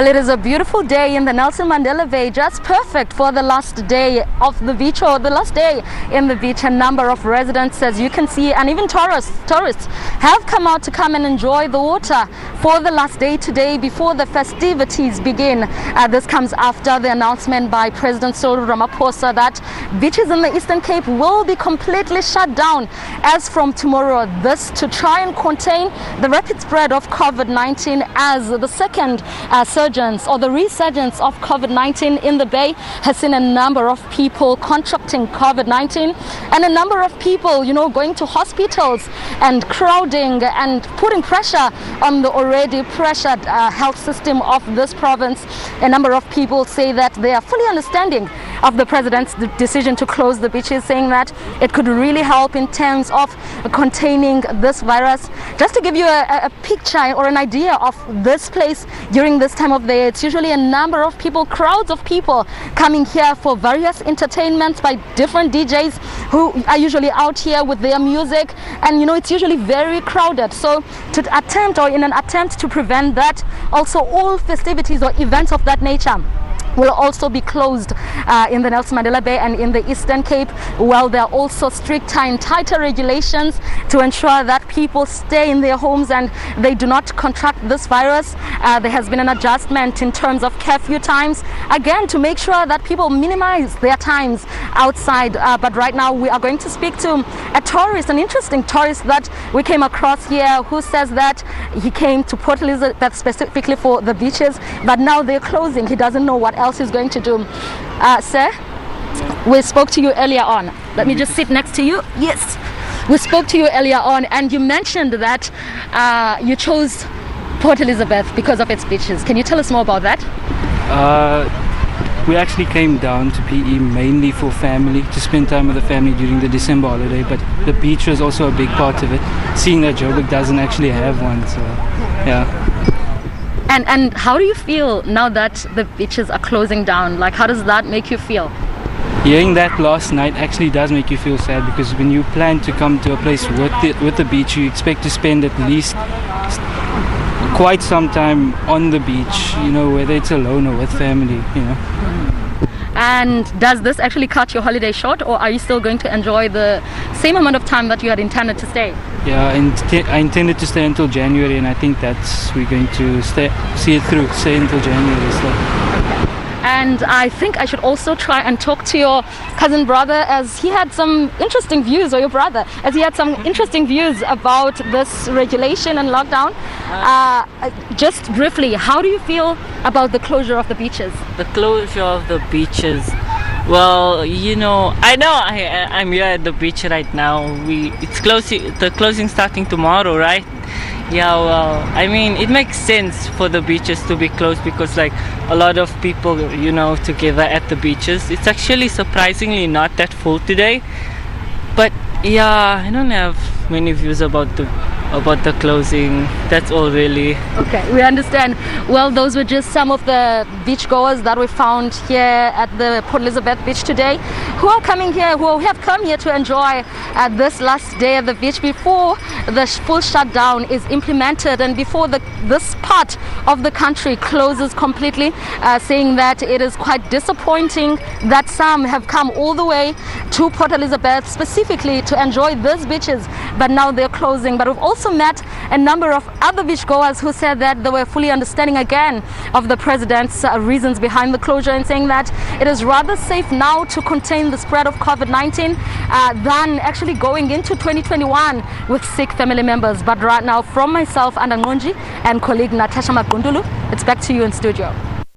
Well, it is a beautiful day in the Nelson Mandela Bay, just perfect for the last day of the beach, or the last day in the beach. A number of residents, as you can see, and even tourists have come out to come and enjoy the water for the last day today before the festivities begin. This comes after the announcement by President Cyril Ramaphosa that beaches in the Eastern Cape will be completely shut down as from tomorrow. This to try and contain the rapid spread of COVID-19 as the second surge or the resurgence of COVID-19 in the Bay has seen a number of people contracting COVID-19 and a number of people, going to hospitals and crowding and putting pressure on the already pressured health system of this province. A number of people say that they are fully understanding of the president's decision to close the beaches, saying that it could really help in terms of containing this virus. Just to give you a picture or an idea of this place during this time of the year, it's usually a number of people, crowds of people coming here for various entertainments by different DJs who are usually out here with their music, and it's usually very crowded. So in an attempt to prevent that, also all festivities or events of that nature will also be closed in the Nelson Mandela Bay and in the Eastern Cape. Well, there are also stricter and tighter regulations to ensure that people stay in their homes and they do not contract this virus. There has been an adjustment in terms of curfew times, again to make sure that people minimize their times outside. But right now we are going to speak to a tourist, an interesting tourist that we came across here, who says that he came to Port Elizabeth specifically for the beaches, but now they're closing. He doesn't know what else he's going to do. Sir, we spoke to you earlier on. Let me just sit next to you. Yes, we spoke to you earlier on, and you mentioned that you chose Port Elizabeth because of its beaches. Can you tell us more about that? We actually came down to PE mainly for family, to spend time with the family during the December holiday, but the beach was also a big part of it, seeing that Joburg doesn't actually have one, so yeah. And how do you feel now that the beaches are closing down? Like, how does that make you feel? Hearing that last night actually does make you feel sad, because when you plan to come to a place with the beach, you expect to spend at least quite some time on the beach, whether it's alone or with family, And does this actually cut your holiday short, or are you still going to enjoy the same amount of time that you had intended to stay? Yeah, I intended to stay until January, and I think we're going to see it through, stay until January. So. Okay. And I think I should also try and talk to your cousin brother, as he had some interesting views, or your brother, as he had some interesting views about this regulation and lockdown. Just briefly, how do you feel about the closure of the beaches? The closure of the beaches. Well, I'm here at the beach right now. It's closing. The closing starting tomorrow, right? Yeah, well, I mean, it makes sense for the beaches to be closed because, like, a lot of people, together at the beaches. It's actually surprisingly not that full today. But yeah, I don't have many views about the closing. That's all really. Okay, we understand. Well, those were just some of the beachgoers that we found here at the Port Elizabeth beach today, who have come here to enjoy this last day at the beach before the full shutdown is implemented and before this part of the country closes completely, saying that it is quite disappointing that some have come all the way to Port Elizabeth specifically to enjoy these beaches, but now they're closing. But we've also met a number of other beachgoers who said that they were fully understanding again of the president's reasons behind the closure, and saying that it is rather safe now to contain the spread of COVID-19 than actually going into 2021 with sick family members. But right now, from myself, Anda Nqonji, and colleague Natasha Magundulu, it's back to you in studio.